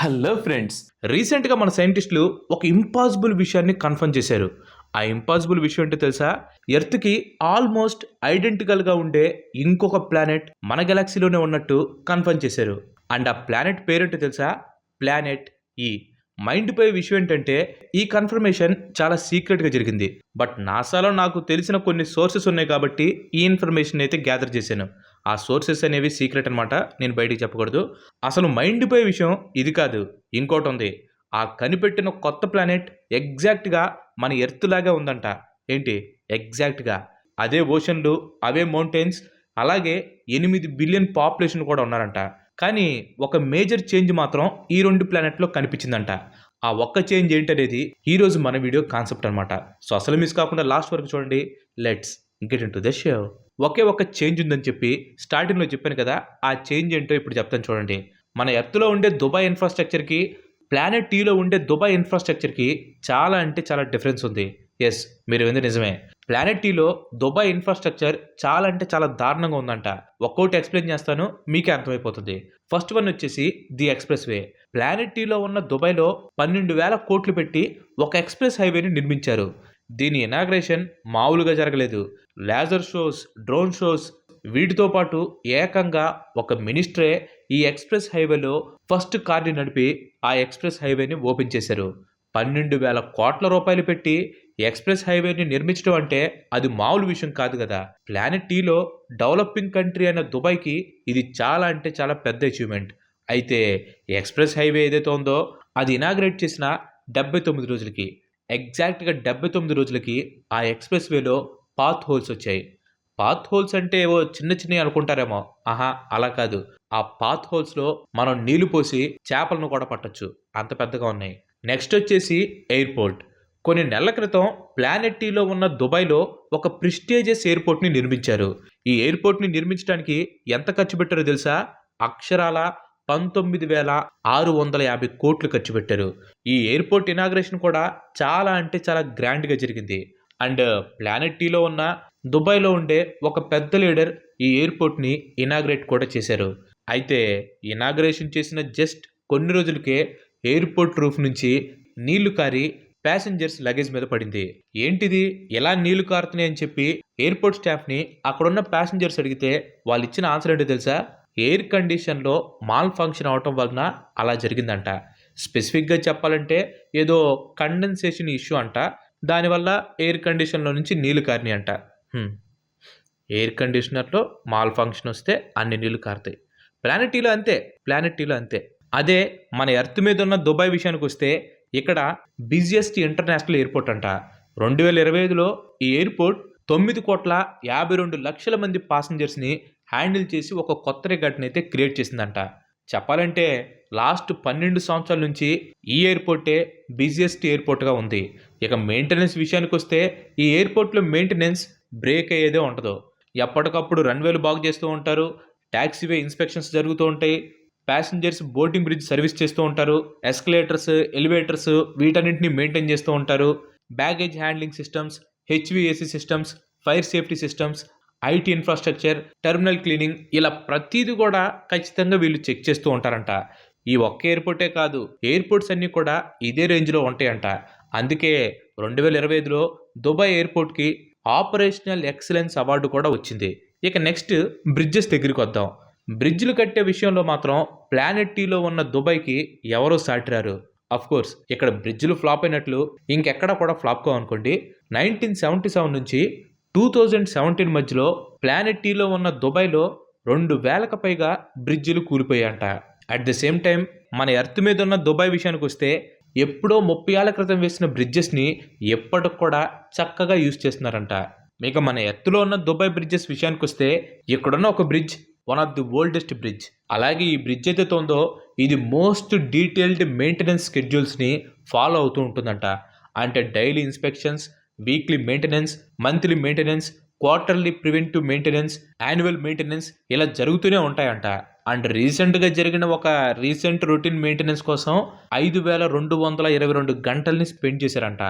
Hello friends, రీసెంట్గా మన సైంటిస్టులు ఒక ఇంపాసిబుల్ విషయాన్ని కన్ఫర్మ్ చేశారు. ఆ ఇంపాసిబుల్ విషయం ఏంటో తెలుసా? ఎర్త్కి ఆల్మోస్ట్ ఐడెంటికల్గా ఉండే ఇంకొక ప్లానెట్ మన గెలాక్సీలోనే ఉన్నట్టు కన్ఫర్మ్ చేశారు. అండ్ ఆ ప్లానెట్ పేరేంటో తెలుసా? ప్లానెట్ ఈ. మైండ్ పోయే విషయం ఏంటంటే ఈ కన్ఫర్మేషన్ చాలా సీక్రెట్గా జరిగింది. బట్ నాసాలో నాకు తెలిసిన కొన్ని సోర్సెస్ ఉన్నాయి కాబట్టి ఈ ఇన్ఫర్మేషన్ అయితే గ్యాదర్ చేశాను. ఆ సోర్సెస్ అనేవి సీక్రెట్ అనమాట, నేను బయటికి చెప్పకూడదు. అసలు మైండ్ పోయే విషయం ఇది కాదు, ఇంకోటి ఉంది. ఆ కనిపెట్టిన కొత్త ప్లానెట్ ఎగ్జాక్ట్గా మన ఎర్త్ లాగా ఉందంట. ఏంటి ఎగ్జాక్ట్గా అదే ఓషన్లు, అవే మౌంటైన్స్, అలాగే 8 బిలియన్ పాపులేషన్ కూడా ఉన్నారంట. కానీ ఒక మేజర్ చేంజ్ మాత్రం ఈ రెండు ప్లానెట్లో కనిపించిందంట. ఆ ఒక్క చేంజ్ ఏంటనేది ఈరోజు మన వీడియో కాన్సెప్ట్ అనమాట. సో అసలు మిస్ కాకుండా లాస్ట్ వరకు చూడండి. Let's get into the show. ఒకే ఒక చేంజ్ ఉందని చెప్పి స్టార్టింగ్లో చెప్పాను కదా, ఆ చేంజ్ ఏంటో ఇప్పుడు చెప్తాను చూడండి. మన ఎర్త్లో ఉండే దుబాయ్ ఇన్ఫ్రాస్ట్రక్చర్కి ప్లానెట్ టీలో ఉండే దుబాయ్ ఇన్ఫ్రాస్ట్రక్చర్కి చాలా అంటే చాలా డిఫరెన్స్ ఉంది. ఎస్, మీరు వింది నిజమే. ప్లానెట్ టీలో దుబాయ్ ఇన్ఫ్రాస్ట్రక్చర్ చాలా అంటే చాలా దారుణంగా ఉందంట. ఒక్కోటి ఎక్స్ప్లెయిన్ చేస్తాను, మీకే అర్థమైపోతుంది. ఫస్ట్ వన్ వచ్చేసి ది ఎక్స్ప్రెస్ వే. ప్లానెట్ టీలో ఉన్న దుబాయ్లో 12,000 కోట్లు పెట్టి ఒక ఎక్స్ప్రెస్ హైవేని నిర్మించారు. దీని ఇనాగ్రేషన్ మామూలుగా జరగలేదు. లేజర్ షోస్, డ్రోన్ షోస్, వీటితో పాటు ఏకంగా ఒక మినిస్టరే ఈ ఎక్స్ప్రెస్ హైవేలో ఫస్ట్ కార్ని నడిపి ఆ ఎక్స్ప్రెస్ హైవేని ఓపెన్ చేశారు. 12,000 కోట్ల రూపాయలు పెట్టి ఎక్స్ప్రెస్ హైవేని నిర్మించడం అంటే అది మామూలు విషయం కాదు కదా. ప్లానెట్ టీలో డెవలపింగ్ కంట్రీ అయిన దుబాయ్కి ఇది చాలా అంటే చాలా పెద్ద అచీవ్మెంట్. అయితే ఎక్స్ప్రెస్ హైవే ఏదైతే ఉందో అది ఇనాగ్రేట్ చేసిన 79 రోజులకి, ఎగ్జాక్ట్గా 79 రోజులకి ఆ ఎక్స్ప్రెస్ వేలో పాత్ హోల్స్ వచ్చాయి. పాత్ హోల్స్ అంటే ఏవో చిన్న చిన్నవి అనుకుంటారేమో. ఆహా, అలా కాదు. ఆ పాత్ హోల్స్లో మనం నీళ్లు పోసి చేపలను కూడా పట్టొచ్చు, అంత పెద్దగా ఉన్నాయి. నెక్స్ట్ వచ్చేసి ఎయిర్పోర్ట్. కొన్ని నెలల క్రితం ప్లానెట్ టీలో ఉన్న దుబాయ్లో ఒక ప్రిస్టేజియస్ ఎయిర్పోర్ట్ని నిర్మించారు. ఈ ఎయిర్పోర్ట్ని నిర్మించడానికి ఎంత ఖర్చు పెట్టారో తెలుసా? అక్షరాల 19,650 కోట్లు ఖర్చు పెట్టారు. ఈ ఎయిర్పోర్ట్ ఇనాగ్రేషన్ కూడా చాలా అంటే చాలా గ్రాండ్గా జరిగింది. అండ్ ప్లానెట్ టీలో ఉన్న దుబాయ్లో ఉండే ఒక పెద్ద లీడర్ ఈ ఎయిర్పోర్ట్ని ఇనాగ్రేట్ కూడా చేశారు. అయితే ఇనాగ్రేషన్ చేసిన జస్ట్ కొన్ని రోజులకే ఎయిర్పోర్ట్ రూఫ్ నుంచి నీళ్లు కారి ప్యాసింజర్స్ లగేజ్ మీద పడింది. ఏంటిది ఎలా నీళ్లు కారుతున్నాయి అని చెప్పి ఎయిర్పోర్ట్ స్టాఫ్ని అక్కడున్న ప్యాసింజర్స్ అడిగితే వాళ్ళు ఇచ్చిన ఆన్సర్ ఏంటో తెలుసా? ఎయిర్ కండిషన్లో మాల్ ఫంక్షన్ అవటం వలన అలా జరిగిందంట. స్పెసిఫిక్గా చెప్పాలంటే ఏదో కండెన్సేషన్ ఇష్యూ అంట. దానివల్ల ఎయిర్ కండిషన్లో నుంచి నీళ్లు కారినాయి అంట. ఎయిర్ కండిషనర్లో మాల్ ఫంక్షన్ వస్తే అన్ని నీళ్లు కారుతాయి. ప్లానెట్ టీలో అంతే. అదే మన ఎర్త్ మీద ఉన్న దుబాయ్ విషయానికి వస్తే ఇక్కడ బిజియెస్ట్ ఇంటర్నేషనల్ ఎయిర్పోర్ట్ అంట. 2025లో ఈ ఎయిర్పోర్ట్ 9,52,00,000 మంది పాసింజర్స్ని హ్యాండిల్ చేసి ఒక కొత్త రికార్డ్ని అయితే క్రియేట్ చేసిందంట. చెప్పాలంటే లాస్ట్ 12 సంవత్సరాల నుంచి ఈ ఎయిర్పోర్టే బిజియెస్ట్ ఎయిర్పోర్ట్గా ఉంది. ఇక మెయింటెనెన్స్ విషయానికి వస్తే ఈ ఎయిర్పోర్ట్లో మెయింటెనెన్స్ బ్రేక్ అయ్యేదే ఉండదు. ఎప్పటికప్పుడు రన్వేలు బాగు చేస్తూ ఉంటారు, ట్యాక్సీవే ఇన్స్పెక్షన్స్ జరుగుతూ ఉంటాయి, ప్యాసింజర్స్ బోర్డింగ్ బ్రిడ్జ్ సర్వీస్ చేస్తూ ఉంటారు, ఎస్కలేటర్స్, ఎలివేటర్స్ వీటన్నింటినీ మెయింటైన్ చేస్తూ ఉంటారు, baggage handling systems, HVAC systems, fire safety systems, IT infrastructure, terminal cleaning, ఇలా ప్రతిదీ కూడా ఖచ్చితంగా వీళ్ళు చెక్ చేస్తూ ఉంటారంట. ఈ ఒక్క ఎయిర్పోర్టే కాదు, ఎయిర్పోర్ట్స్ అన్నీ కూడా ఇదే రేంజ్లో ఉంటాయంట. అందుకే 2025లో దుబాయ్ ఎయిర్పోర్ట్కి ఆపరేషనల్ ఎక్సలెన్స్ అవార్డు కూడా వచ్చింది. ఇక నెక్స్ట్ బ్రిడ్జెస్ దగ్గరికి వద్దాం. బ్రిడ్జ్లు కట్టే విషయంలో మాత్రం ప్లానెట్ టీలో ఉన్న దుబాయ్కి ఎవరో సాటిరారు. కోర్స్ ఇక్కడ బ్రిడ్జ్లు ఫ్లాప్ అయినట్లు ఇంకెక్కడ కూడా ఫ్లాప్ కావనుకోండి. 1977 నుంచి 2017 మధ్యలో ప్లానెట్ టీలో ఉన్న దుబాయ్లో 2,000కు పైగా బ్రిడ్జిలు కూలిపోయాయంట. అట్ ద సేమ్ టైం మన ఎర్త్ మీద ఉన్న దుబాయ్ విషయానికి వస్తే ఎప్పుడో 30 ఏళ్ల క్రితం వేసిన బ్రిడ్జెస్ని ఎప్పటికి కూడా చక్కగా యూజ్ చేస్తున్నారంట. ఇక మన ఎర్త్లో ఉన్న దుబాయ్ బ్రిడ్జెస్ విషయానికి వస్తే ఇక్కడున్న ఒక bridge one of the oldest bridge. అలాగే ఈ బ్రిడ్జ్ ఏదైతే ఉందో ఇది మోస్ట్ డీటెయిల్డ్ మెయింటెనెన్స్ స్కెడ్యూల్స్ని ఫాలో అవుతూ ఉంటుందంట. అంటే daily inspections, weekly maintenance, monthly maintenance, quarterly preventive maintenance, annual maintenance ఇలా జరుగుతూనే ఉంటాయంట. అండ్ రీసెంట్గా జరిగిన ఒక రీసెంట్ రొటీన్ మెయింటెనెన్స్ కోసం 5,222 గంటల్ని స్పెండ్ చేశారంట.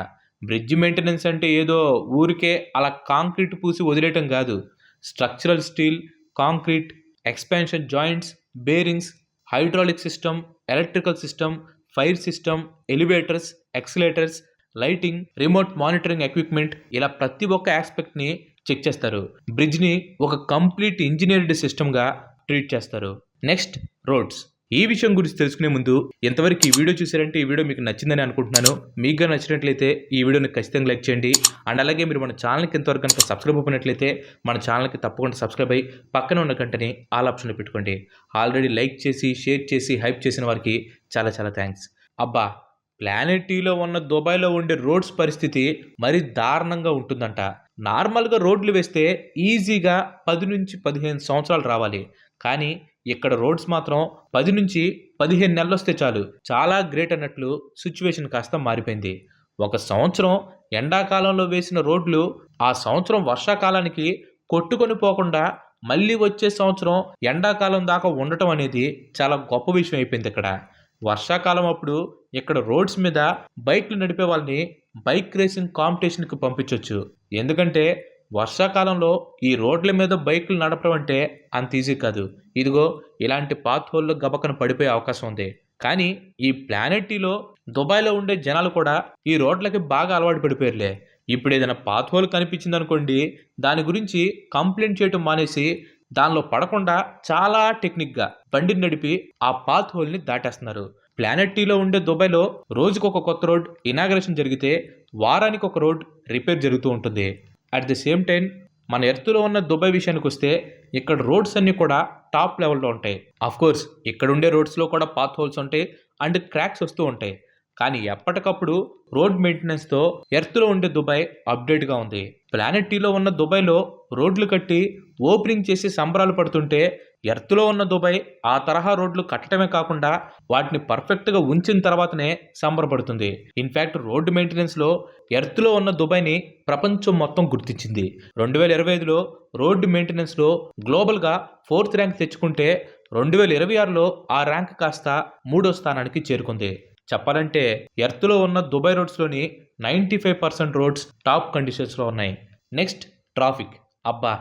బ్రిడ్జ్ మెయింటెనెన్స్ అంటే ఏదో ఊరికే అలా కాంక్రీట్ పూసి వదిలేయటం కాదు. Structural steel, concrete, expansion joints, bearings, hydraulic system, electrical system, fire system, elevators, escalators, lighting, remote monitoring equipment ఇలా ప్రతి ఒక్క ఆస్పెక్ట్ని చెక్ చేస్తారు. బ్రిడ్జ్ని ఒక కంప్లీట్ ఇంజనీర్డ్ సిస్టమ్గా ట్రీట్ చేస్తారు. Next roads. ఈ విషయం గురించి తెలుసుకునే ముందు ఎంతవరకు ఈ వీడియో చూసారంటే ఈ వీడియో మీకు నచ్చిందని అనుకుంటున్నాను. మీకు నచ్చినట్లయితే ఈ వీడియోని ఖచ్చితంగా లైక్ చేయండి. అండ్ అలాగే మీరు మన ఛానల్కి ఎంతవరకు కనుక సబ్స్క్రైబ్ అయినట్లయితే మన ఛానల్కి తప్పకుండా సబ్స్క్రైబ్ అయ్యి పక్కన ఉన్న గంటని ఆల్ ఆప్షన్లో పెట్టుకోండి. ఆల్రెడీ లైక్ చేసి షేర్ చేసి హైప్ చేసిన వారికి చాలా చాలా థ్యాంక్స్. అబ్బా, ప్లానెట్ టీలో ఉన్న దుబాయ్లో ఉండే రోడ్స్ పరిస్థితి మరీ దారుణంగా ఉంటుందంట. నార్మల్గా రోడ్లు వేస్తే ఈజీగా 10 నుంచి 15 సంవత్సరాలు రావాలి. కానీ ఇక్కడ రోడ్స్ మాత్రం 10 నుంచి 15 నెలలు వస్తే చాలు. చాలా గ్రేట్ అన్నట్లు సిచ్యువేషన్ కాస్త మారిపోయింది. ఒక సంవత్సరం ఎండాకాలంలో వేసిన రోడ్లు ఆ సంవత్సరం వర్షాకాలానికి కొట్టుకొని పోకుండా మళ్ళీ వచ్చే సంవత్సరం ఎండాకాలం దాకా ఉండటం అనేది చాలా గొప్ప విషయం అయిపోయింది. ఇక్కడ వర్షాకాలం అప్పుడు ఇక్కడ రోడ్స్ మీద బైక్లు నడిపే వాళ్ళని బైక్ రేసింగ్ కాంపిటీషన్కి పంపించవచ్చు. ఎందుకంటే వర్షాకాలంలో ఈ రోడ్ల మీద బైకులు నడపడం అంటే అంత ఈజీ కాదు. ఇదిగో ఇలాంటి పాత్ హోల్లో గబక్కన పడిపోయే అవకాశం ఉంది. కానీ ఈ ప్లానెట్ టీలో దుబాయ్లో ఉండే జనాలు కూడా ఈ రోడ్లకి బాగా అలవాటు పడిపోయారులే. ఇప్పుడు ఏదైనా పాత్ హోల్ కనిపించింది అనుకోండి, దాని గురించి కంప్లైంట్ చేయటం మానేసి దానిలో పడకుండా చాలా టెక్నిక్గా బండిని నడిపి ఆ పాత్ హోల్ని దాటేస్తున్నారు. ప్లానెట్ టీలో ఉండే దుబాయ్లో రోజుకు ఒక కొత్త రోడ్ ఇనాగరేషన్ జరిగితే వారానికి ఒక రోడ్ రిపేర్ జరుగుతూ ఉంటుంది. అట్ ది సేమ్ టైం మన ఎర్త్లో ఉన్న దుబాయ్ విషయానికి వస్తే ఇక్కడ రోడ్స్ అన్నీ కూడా టాప్ లెవెల్లో ఉంటాయి. కోర్స్ ఇక్కడ ఉండే రోడ్స్లో కూడా పాత్ హోల్స్ ఉంటాయి అండ్ క్రాక్స్ వస్తూ ఉంటాయి. కానీ ఎప్పటికప్పుడు రోడ్ మెయింటెనెన్స్తో ఎర్త్లో ఉండే దుబాయ్ అప్డేట్గా ఉంది. ప్లానెట్ టీలో ఉన్న దుబాయ్లో రోడ్లు కట్టి ఓపెనింగ్ చేసి సంబరాలు పడుతుంటే ఎర్త్లో ఉన్న దుబాయ్ ఆ తరహా రోడ్లు కట్టడమే కాకుండా వాటిని పర్ఫెక్ట్గా ఉంచిన తర్వాతనే సంబరపడుతుంది. ఇన్ఫ్యాక్ట్ రోడ్డు మెయింటెనెన్స్లో ఎర్త్లో ఉన్న దుబాయ్ని ప్రపంచం మొత్తం గుర్తించింది. 2025లో రోడ్డు మెయింటెనెన్స్లో గ్లోబల్గా 4th ర్యాంక్ తెచ్చుకుంటే 2026లో ఆ ర్యాంక్ కాస్త 3వ స్థానానికి చేరుకుంది. చెప్పాలంటే ఎర్త్లో ఉన్న దుబాయ్ రోడ్స్లోని 95% రోడ్స్ టాప్ కండిషన్స్లో ఉన్నాయి. Next traffic. అబ్బా,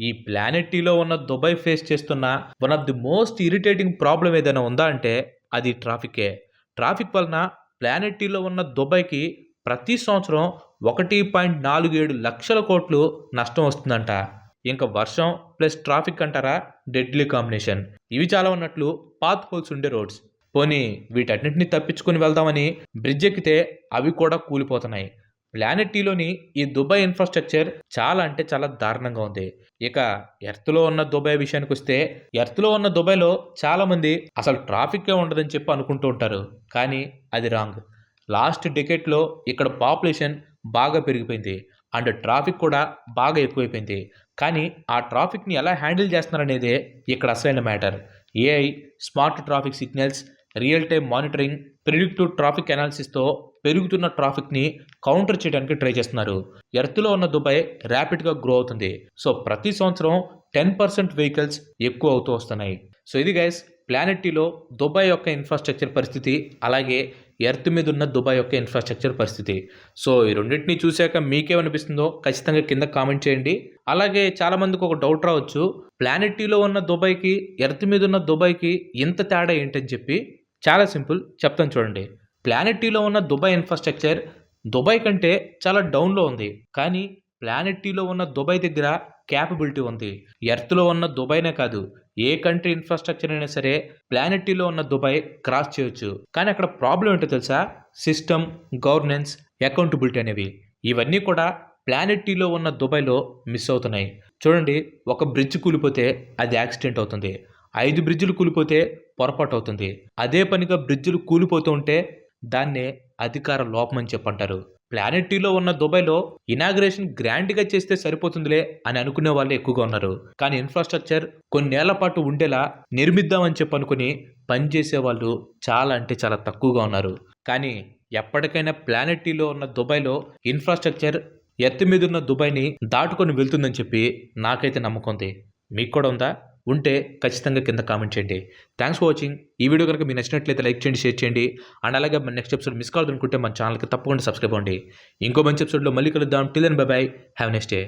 ఈ ప్లానెట్ టీలో ఉన్న దుబాయ్ ఫేస్ చేస్తున్న one of the most irritating problem ఏదైనా ఉందా అంటే అది ట్రాఫికే. ట్రాఫిక్ వలన ప్లానెట్ టీలో ఉన్న దుబాయ్కి ప్రతి సంవత్సరం 1.47 లక్షల కోట్లు నష్టం వస్తుందంట. ఇంకా వర్షం ప్లస్ ట్రాఫిక్ అంటారా, డెడ్లీ కాంబినేషన్. ఇవి చాలా ఉన్నట్లు పాత్ హోల్స్ ఉండే రోడ్స్. పోనీ వీటన్నింటినీ తప్పించుకొని వెళ్దామని బ్రిడ్జ్ ఎక్కితే అవి కూడా కూలిపోతున్నాయి. ప్లానెట్ టీలోని ఈ దుబాయ్ ఇన్ఫ్రాస్ట్రక్చర్ చాలా అంటే చాలా దారుణంగా ఉంది. ఇక ఎర్త్లో ఉన్న దుబాయ్ విషయానికి వస్తే ఎర్త్లో ఉన్న దుబాయ్లో చాలామంది అసలు ట్రాఫిక్కే ఉండదని చెప్పి అనుకుంటూ ఉంటారు. కానీ అది రాంగ్. లాస్ట్ డెకేడ్లో ఇక్కడ పాపులేషన్ బాగా పెరిగిపోయింది అండ్ ట్రాఫిక్ కూడా బాగా ఎక్కువైపోయింది. కానీ ఆ ట్రాఫిక్ని ఎలా హ్యాండిల్ చేస్తున్నారనేదే ఇక్కడ అసలైన matter. AI, smart traffic signals, real time monitoring, predictive traffic అనాలిసిస్తో పెరుగుతున్న ట్రాఫిక్ని కౌంటర్ చేయడానికి ట్రై చేస్తున్నారు. ఎర్త్లో ఉన్న దుబాయ్ ర్యాపిడ్గా గ్రో అవుతుంది. సో ప్రతి సంవత్సరం 10% వెహికల్స్ ఎక్కువ అవుతూ వస్తున్నాయి. సో ఇది గైస్ ప్లానెట్ టీలో దుబాయ్ యొక్క ఇన్ఫ్రాస్ట్రక్చర్ పరిస్థితి, అలాగే ఎర్త్ మీద ఉన్న దుబాయ్ యొక్క ఇన్ఫ్రాస్ట్రక్చర్ పరిస్థితి. సో ఈ రెండింటిని చూశాక మీకేమనిపిస్తుందో ఖచ్చితంగా కింద కామెంట్ చేయండి. అలాగే చాలామందికి ఒక డౌట్ రావచ్చు, ప్లానెట్ టీలో ఉన్న దుబాయ్కి ఎర్త్ మీద ఉన్న దుబాయ్కి ఇంత తేడా ఏంటని చెప్పి. చాలా సింపుల్, చెప్తాను చూడండి. ప్లానెట్ టీలో ఉన్న దుబాయ్ ఇన్ఫ్రాస్ట్రక్చర్ దుబాయ్ కంటే చాలా డౌన్లో ఉంది. కానీ ప్లానెట్ టీలో ఉన్న దుబాయ్ దగ్గర క్యాపబిలిటీ ఉంది. ఎర్త్లో ఉన్న దుబాయ్నే కాదు, ఏ కంట్రీ ఇన్ఫ్రాస్ట్రక్చర్ అయినా సరే ప్లానెట్ టీలో ఉన్న దుబాయ్ క్రాస్ చేయొచ్చు. కానీ అక్కడ ప్రాబ్లం ఏంటో తెలుసా? సిస్టమ్, గవర్నెన్స్, అకౌంటబిలిటీ అనేవి. ఇవన్నీ కూడా ప్లానెట్ టీలో ఉన్న దుబాయ్లో మిస్ అవుతున్నాయి. చూడండి, ఒక బ్రిడ్జ్ కూలిపోతే అది యాక్సిడెంట్ అవుతుంది. 5 బ్రిడ్జిలు కూలిపోతే పొరపాటు అవుతుంది. అదే పనిగా బ్రిడ్జిలు కూలిపోతూ ఉంటే దాన్నే అధికార లోపం అని చెప్పంటారు. ప్లానెట్ టీలో ఉన్న దుబాయ్లో ఇనాగ్రేషన్ గ్రాండ్గా చేస్తే సరిపోతుందిలే అని అనుకునే వాళ్ళు ఎక్కువగా ఉన్నారు. కానీ ఇన్ఫ్రాస్ట్రక్చర్ కొన్నేళ్ల పాటు ఉండేలా నిర్మిద్దామని చెప్పి అనుకుని పనిచేసే వాళ్ళు చాలా అంటే చాలా తక్కువగా ఉన్నారు. కానీ ఎప్పటికైనా ప్లానెట్ టీలో ఉన్న దుబాయ్లో ఇన్ఫ్రాస్ట్రక్చర్ ఎర్త్ మీద ఉన్న దుబాయ్ని దాటుకొని వెళ్తుందని చెప్పి నాకైతే నమ్మకం ఉంది. మీకు కూడా ఉందా? ఉంటే ఖచ్చితంగా కింద కామెంట్ చేయండి. Thanks for watching. ఈ వీడియో కనుక మీకు నచ్చినట్లయితే లైక్ చేయండి, షేర్ చేయండి. అండ్ అలాగే మన నెక్స్ట్ ఎపిసోడ్ మిస్ కావద్దనుకుంటే మన ఛానల్కి తప్పకుండా సబ్స్క్రైబ్ అవ్వండి. ఇంకో మంచి ఎపిసోడ్లో మళ్ళీ కలుద్దాం. Till then bye bye. Have next day.